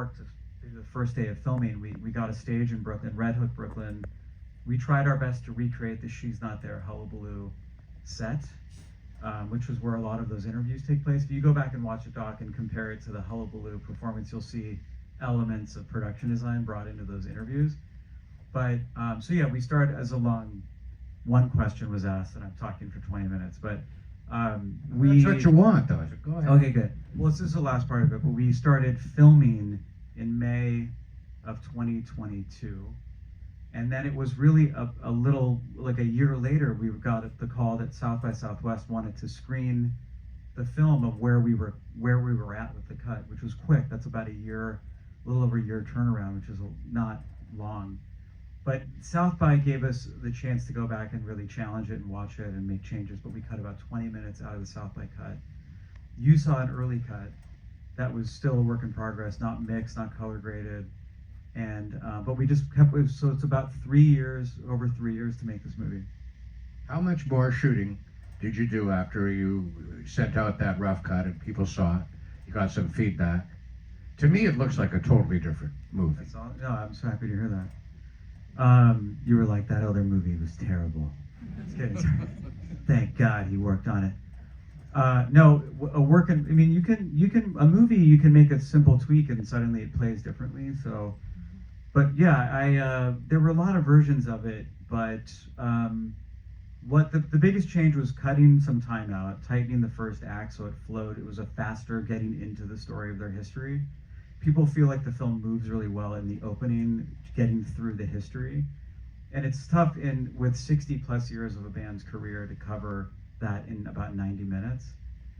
York to do the first day of filming. We got a stage in Brooklyn, Red Hook, Brooklyn. We tried our best to recreate the She's Not There Hullabaloo set, which was where a lot of those interviews take place. If you go back and watch a doc and compare it to the Hullabaloo performance, you'll see elements of production design brought into those interviews. But so yeah, we started as a long. One question was asked, and I'm talking for 20 minutes, but that's what you want, though. So go ahead. Okay, good. Well, this is the last part of it, but we started filming in May of 2022, and then it was really a little, like a year later, we got the call that South by Southwest wanted to screen the film of where we were at with the cut, which was quick. That's about a year, a little over a year turnaround, which is not long. But South by gave us the chance to go back and really challenge it and watch it and make changes, but we cut about 20 minutes out of the South by cut. You saw an early cut that was still a work in progress, not mixed, not color graded, and but we just kept, so it's about over 3 years to make this movie. How much more shooting did you do after you sent out that rough cut and people saw it? You got some feedback. To me, it looks like a totally different movie. That's all, no, I'm so happy to hear that. You were like, that other movie was terrible. Just kidding. Thank God he worked on it. No, a movie you can make a simple tweak and suddenly it plays differently. So, but yeah, there were a lot of versions of it, but what the biggest change was cutting some time out, tightening the first act so it flowed. It was a faster getting into the story of their history. People feel like the film moves really well in the opening, getting through the history. And it's tough with 60 plus years of a band's career to cover that in about 90 minutes.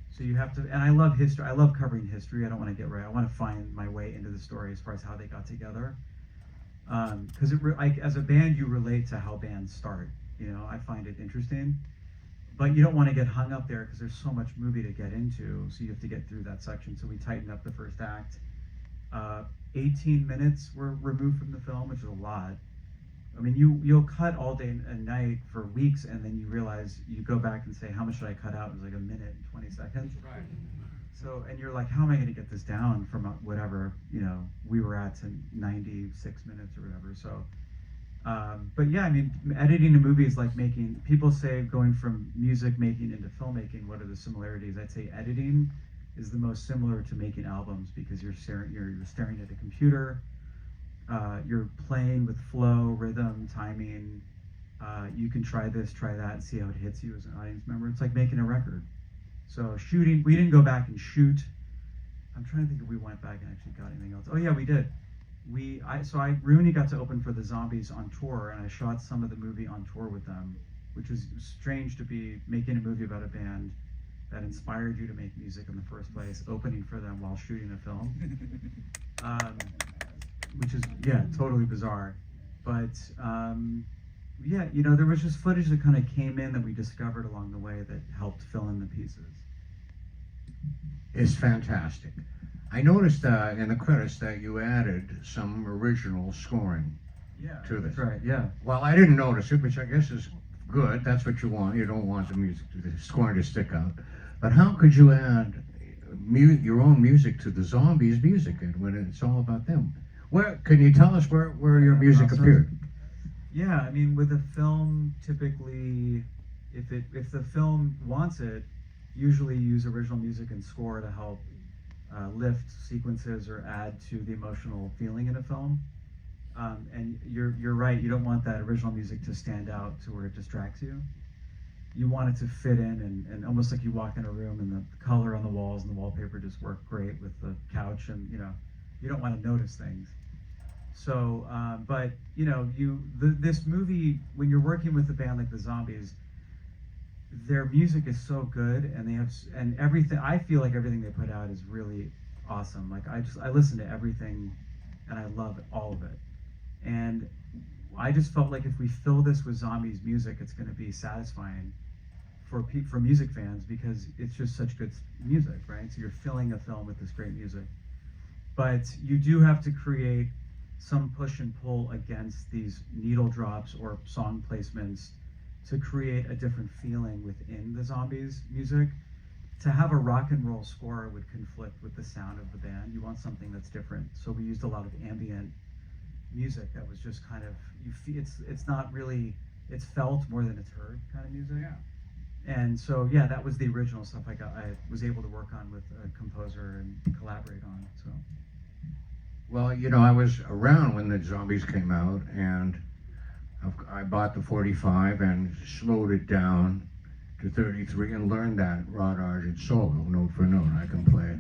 So you have to, and I love history. I love covering history. I don't want to get right. I want to find my way into the story as far as how they got together. Because as a band, you relate to how bands start. You know, I find it interesting. But you don't want to get hung up there because there's so much movie to get into. So you have to get through that section. So we tightened up the first act. 18 minutes were removed from the film, which is a lot. I mean, you'll cut all day and night for weeks, and then you realize, you go back and say, how much should I cut out? It was like a minute and 20 seconds. Right. So, and you're like, how am I going to get this down from whatever, we were at to 96 minutes or whatever. So, but yeah, I mean, editing a movie is like people say going from music making into filmmaking, what are the similarities? I'd say editing is the most similar to making albums because you're staring at a computer, you're playing with flow, rhythm, timing. You can try this, try that, and see how it hits you as an audience member. It's like making a record. So shooting, we didn't go back and shoot. I'm trying to think if we went back and actually got anything else. Oh yeah, we did. Rooney got to open for the Zombies on tour, and I shot some of the movie on tour with them, which was strange to be making a movie about a band that inspired you to make music in the first place, opening for them while shooting a film, which is, yeah, totally bizarre. But yeah, there was just footage that kind of came in that we discovered along the way that helped fill in the pieces. It's fantastic. I noticed in the credits that you added some original scoring to this. That's right, yeah. Well, I didn't notice it, which I guess is good. That's what you want. You don't want the scoring to stick out. But how could you add your own music to the Zombies' music when it's all about them? Can you tell us where your music appeared? Yeah, I mean, with a film, typically, if the film wants it, usually use original music and score to help lift sequences or add to the emotional feeling in a film. And you're right, you don't want that original music to stand out to where it distracts you. You want it to fit in and almost like you walk in a room and the color on the walls and the wallpaper just work great with the couch, and you don't want to notice things. So, but this movie, when you're working with a band like the Zombies, their music is so good, and everything. I feel like everything they put out is really awesome. Like I listen to everything, and I love all of it. And I just felt like if we fill this with Zombies music, it's going to be satisfying for music fans because it's just such good music, right? So you're filling a film with this great music, but you do have to create some push and pull against these needle drops or song placements to create a different feeling within the Zombies music. to have a rock and roll score would conflict with the sound of the band. You want something that's different. So we used a lot of ambient music that was just kind of, it's not really, it's felt more than it's heard kind of music. Yeah. And so yeah, that was the original stuff I was able to work on with a composer and collaborate on. So Well, you know, I was around when the Zombies came out, and I bought the 45 and slowed it down to 33 and learned that Rod Argent solo, note for note. I can play it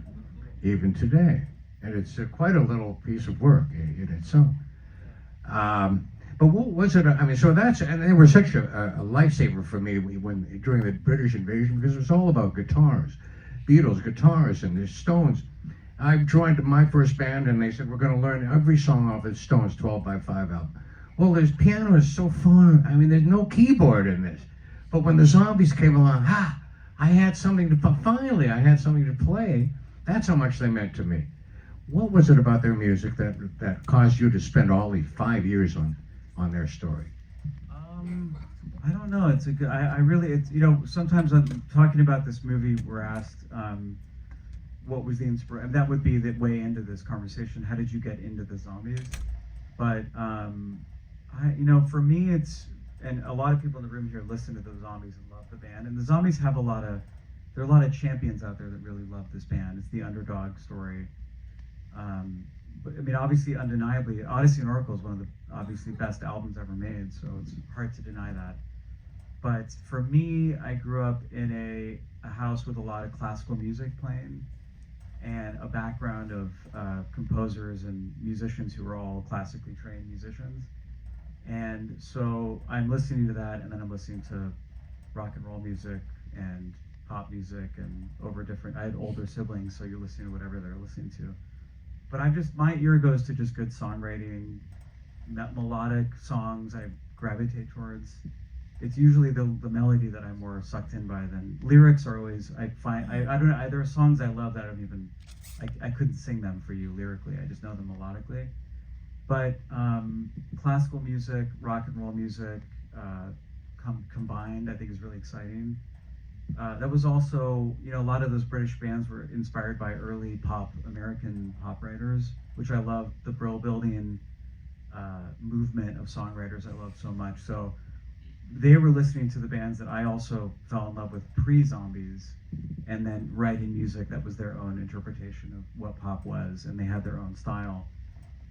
even today. And it's quite a little piece of work in itself. But what was it? I mean, so that's, and they were such a lifesaver for me during the British invasion, because it was all about guitars, Beatles guitars, and the Stones. I joined my first band, and they said we're going to learn every song off the Stones 12x5 album. Well, this piano is so fun. I mean, there's no keyboard in this. But when the Zombies came along, I had something to finally I had something to play. That's how much they meant to me. What was it about their music that caused you to spend all these 5 years on their story? I don't know. It's a good. I really. It's, you know, sometimes I'm talking about this movie. We're asked, what was the inspiration? That would be the way into this conversation. How did you get into the Zombies? But you know, for me, it's, and a lot of people in the room here listen to the Zombies and love the band. And the Zombies have there are a lot of champions out there that really love this band. It's the underdog story. But I mean, obviously, undeniably, Odyssey and Oracle is one of the obviously best albums ever made, so it's hard to deny that. But for me, I grew up in a house with a lot of classical music playing, and a background of composers and musicians who were all classically trained musicians. And so I'm listening to that, and then I'm listening to rock and roll music and pop music, and I had older siblings, so you're listening to whatever they're listening to. But my ear goes to just good songwriting, melodic songs I gravitate towards. It's usually the melody that I'm more sucked in by than lyrics are always, I don't know, there are songs I love that I couldn't sing them for you lyrically, I just know them melodically. But classical music, rock and roll music combined, I think is really exciting. That was also, you know, a lot of those British bands were inspired by early American pop writers, which I love. The Brill Building movement of songwriters I love so much. So they were listening to the bands that I also fell in love with pre-Zombies, and then writing music that was their own interpretation of what pop was, and they had their own style.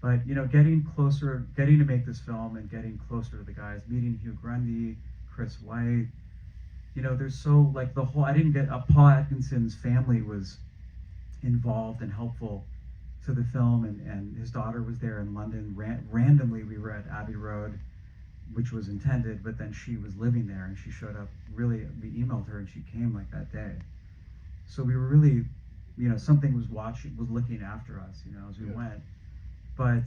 But, you know, getting to make this film and getting closer to the guys, meeting Hugh Grundy, Chris White, you know, there's so, like, Paul Atkinson's family was involved and helpful to the film, and his daughter was there in London. Randomly, we were at Abbey Road, which was intended, but then she was living there, and she showed up, we emailed her, and she came, like, that day. So we were really, you know, something was looking after us, you know, as we went. But,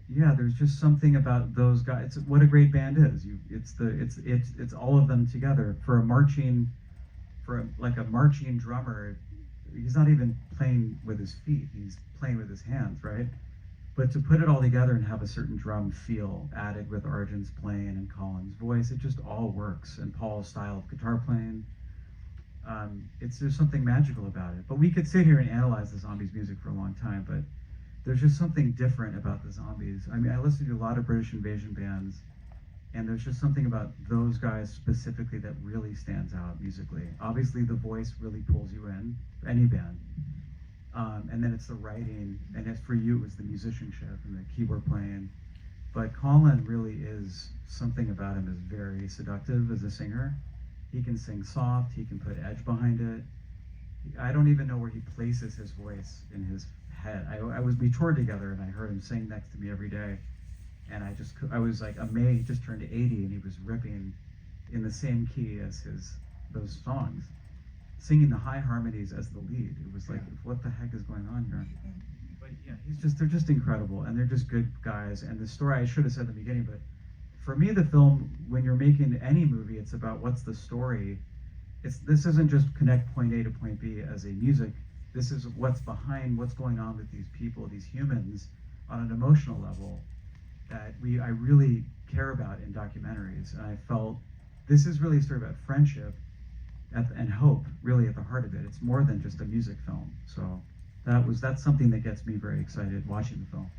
yeah, there's just something about those guys. It's what a great band is. It's all of them together. For a marching drummer, he's not even playing with his feet. He's playing with his hands, right? But to put it all together and have a certain drum feel added with Argent's playing and Colin's voice, it just all works. And Paul's style of guitar playing, there's something magical about it. But we could sit here and analyze the Zombies music for a long time, but there's just something different about the Zombies. I mean, I listen to a lot of British invasion bands, and there's just something about those guys specifically that really stands out musically. Obviously, the voice really pulls you in, any band. And then it's the writing, and as for you, it was the musicianship and the keyboard playing. But Colin really is, something about him is very seductive as a singer. He can sing soft, he can put edge behind it. I don't even know where he places his voice in his head. We toured together, and I heard him sing next to me every day, and I was like amazed. He just turned 80, and he was ripping in the same key as those songs, singing the high harmonies as the lead. It was like, what the heck is going on here? But yeah, they're just incredible, and they're just good guys. And the story, I should have said at the beginning, but for me, the film, when you're making any movie, it's about what's the story. This isn't just connect point A to point B as a music. This is what's behind what's going on with these people, these humans, on an emotional level that I really care about in documentaries. And I felt this is really a story about friendship, and hope really at the heart of it. It's more than just a music film. So that's something that gets me very excited watching the film.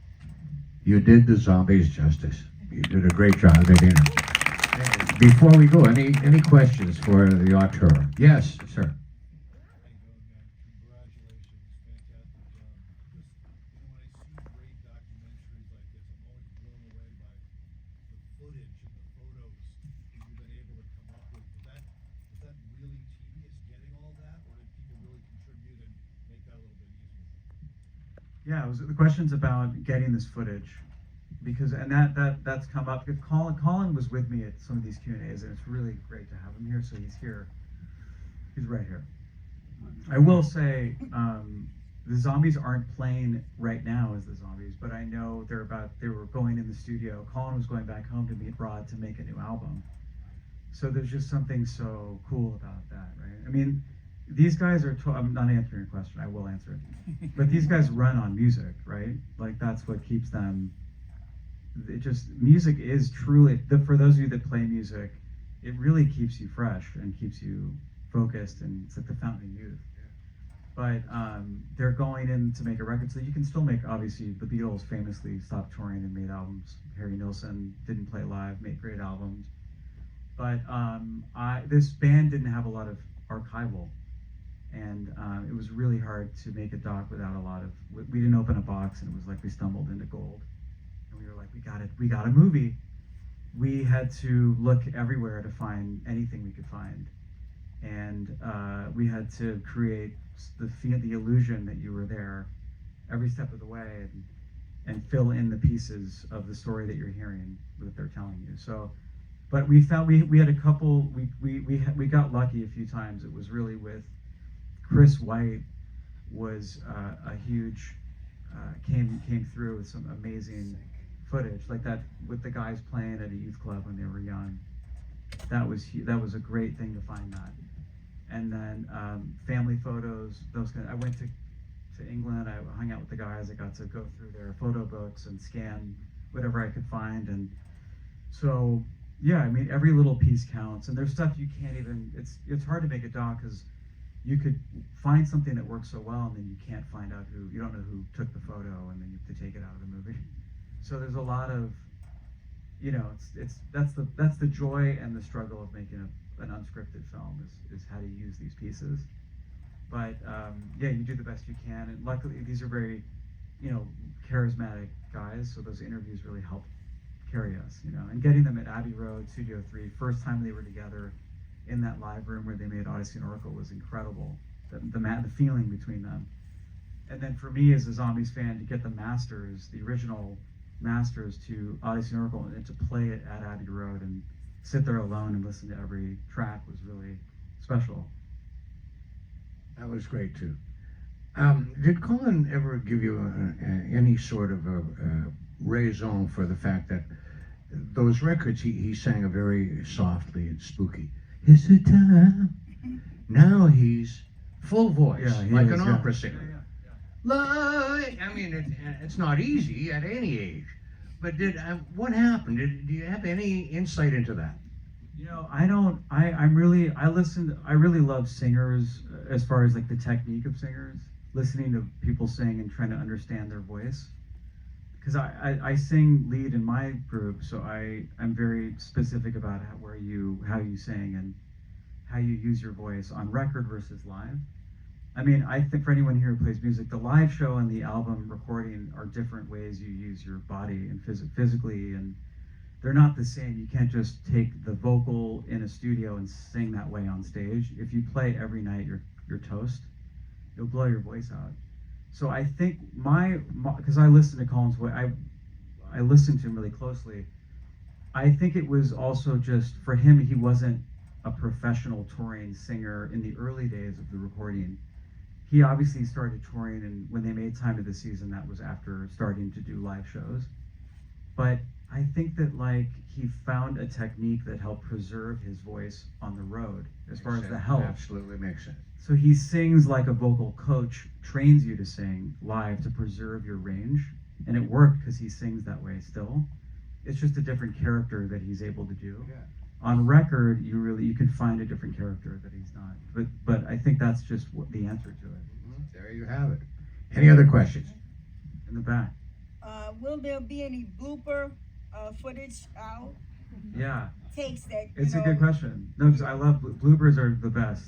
You did the zombies justice. You did a great job at it. Before we go, any questions for the auteur? Yes, sir. Yeah, the question's about getting this footage, because that's come up. If Colin was with me at some of these Q&As, and it's really great to have him here. So he's here. He's right here. I will say the zombies aren't playing right now as the zombies, but I know they were going in the studio. Colin was going back home to meet Rod to make a new album. So there's just something so cool about that, right? I mean, these guys are, I'm not answering your question, I will answer it. But these guys run on music, right? Like that's what keeps them, music is truly, for those of you that play music, it really keeps you fresh and keeps you focused, and it's like the fountain of youth. But they're going in to make a record, so you can still make, obviously, the Beatles famously stopped touring and made albums. Harry Nilsson didn't play live, made great albums. But this band didn't have a lot of archival. And it was really hard to make a doc without a lot of. We didn't open a box, and it was like we stumbled into gold. And we were like, we got a movie. We had to look everywhere to find anything we could find, and we had to create the illusion that you were there every step of the way, and fill in the pieces of the story that you're hearing that they're telling you. So, but we found we had a couple. We got lucky a few times. It was really with. Chris White was a huge came through with some amazing footage like that with the guys playing at a youth club when they were young. That was a great thing to find that. And then family photos. I went to England. I hung out with the guys. I got to go through their photo books and scan whatever I could find. And so yeah, I mean every little piece counts. And there's stuff you can't even. It's hard to make a doc because. You could find something that works so well, and then you can't find out you don't know who took the photo, and then you have to take it out of the movie. So there's a lot of, that's the joy and the struggle of making an unscripted film is how to use these pieces. But yeah, you do the best you can, and luckily these are very, charismatic guys, so those interviews really help carry us, and getting them at Abbey Road, Studio 3, first time they were together, in that live room where they made Odyssey and Oracle was incredible. The feeling between them. And then for me as a Zombies fan to get the original masters to Odyssey and Oracle and to play it at Abbey Road and sit there alone and listen to every track was really special. That was great too. Did Colin ever give you any sort of a raison for the fact that those records he sang a very softly and spooky? It's the time. Now he's full voice, like an opera singer. I mean, it's not easy at any age. But what happened? Do you have any insight into that? I don't. I really love singers as far as like the technique of singers, listening to people sing and trying to understand their voice. Because I sing lead in my group, so I'm very specific about how you sing and how you use your voice on record versus live. I mean, I think for anyone here who plays music, the live show and the album recording are different ways you use your body and physically, and they're not the same. You can't just take the vocal in a studio and sing that way on stage. If you play every night, you're toast. You'll blow your voice out. So I think because I listened to Colin's voice, I listened to him really closely. I think it was also just, for him, he wasn't a professional touring singer in the early days of the recording. He obviously started touring, and when they made Time of the Season, that was after starting to do live shows. But I think that he found a technique that helped preserve his voice on the road as far as the health. Absolutely makes sense. So he sings like a vocal coach trains you to sing live to preserve your range, and it worked because he sings that way still. It's just a different character that he's able to do. Yeah. On record, you can find a different character that he's not. But I think that's just the answer to it. There you have it. Any other questions? In the back. Will there be any blooper footage out? Yeah. Takes that. It's a good question. No, because I love bloopers are the best.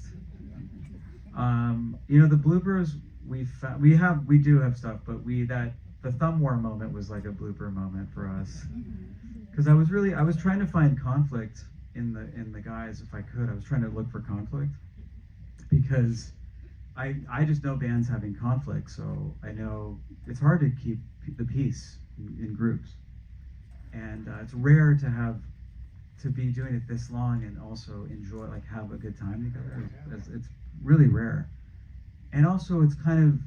The bloopers we do have stuff, but the thumb war moment was like a blooper moment for us. Because I was trying to find conflict in the guys if I could. I was trying to look for conflict because I just know bands having conflict, so I know it's hard to keep the peace in groups, and it's rare to be doing it this long and also enjoy, like, have a good time together. It's really rare, and also it's kind of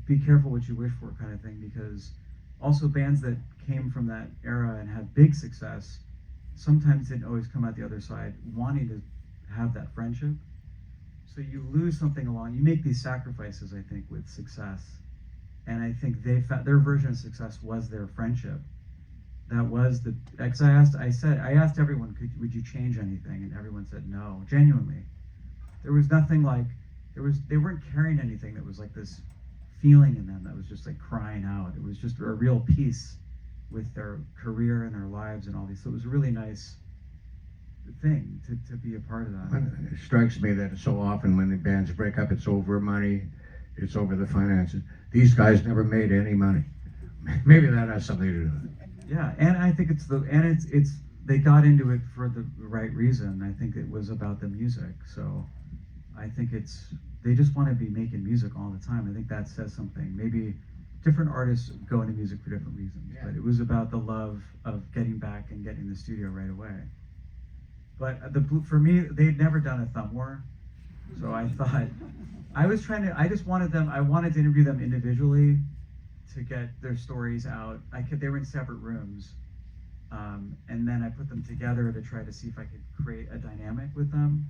be careful what you wish for kind of thing, because also bands that came from that era and had big success sometimes didn't always come out the other side wanting to have that friendship. So you lose something along. You make these sacrifices, I think, with success, and I think their version of success was their friendship. That was because I asked everyone, would you change anything, and everyone said no. Genuinely, there was nothing like they weren't carrying anything that was like this feeling in them that was just like crying out. It was just a real peace with their career and their lives and all these. So it was a really nice thing to be a part of that. It strikes me that so often when the bands break up, it's over money, it's over the finances. These guys never made any money. Maybe that has something to do with it. Yeah, and I think it's they got into it for the right reason. I think it was about the music. So I think they just want to be making music all the time. I think that says something. Maybe different artists go into music for different reasons, but it was about the love of getting back and getting in the studio right away. But for me, they'd never done a thumb war, so I thought I wanted to interview them individually to get their stories out. They were in separate rooms, and then I put them together to try to see if I could create a dynamic with them.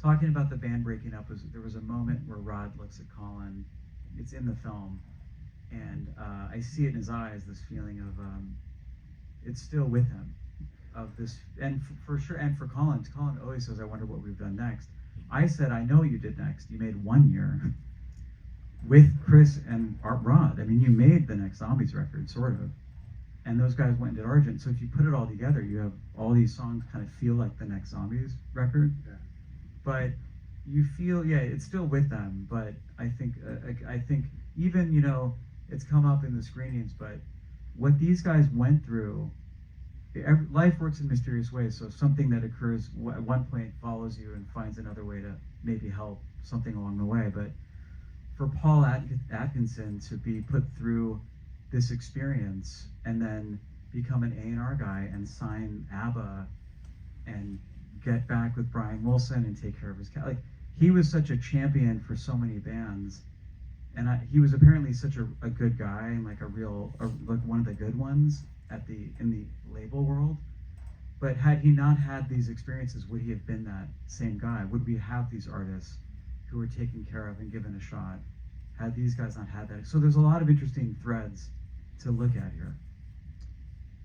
Talking about the band breaking up, there was a moment where Rod looks at Colin. It's in the film, and I see it in his eyes, this feeling of it's still with him, of this, and for sure, and for Colin always says, I wonder what we've done next. I said, I know you did next. You made 1 year with Chris and Rod. I mean, you made the next Zombies record, sort of. And those guys went and did Argent. So if you put it all together, you have all these songs kind of feel like the next Zombies record. Yeah. But you feel, it's still with them. But I think even, it's come up in the screenings, but what these guys went through, life works in mysterious ways. So something that occurs at one point follows you and finds another way to maybe help something along the way. But for Paul Atkinson to be put through this experience and then become an A&R guy and sign ABBA and get back with Brian Wilson and take care of his cat, like, he was such a champion for so many bands, and he was apparently such a good guy and like like one of the good ones in the label world. But had he not had these experiences, would he have been that same guy? Would we have these artists who were taken care of and given a shot had these guys not had that? So there's a lot of interesting threads to look at here.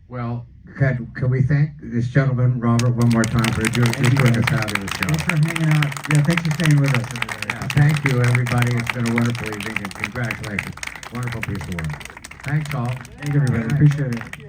Well, can we thank this gentleman, Robert, one more time for doing a fabulous job. Thanks for hanging out. Yeah, thanks for staying with us. Yeah, thank you, everybody. It's been a wonderful evening, and congratulations. Wonderful piece of work. Thanks, all. Thank you, everybody. Appreciate it.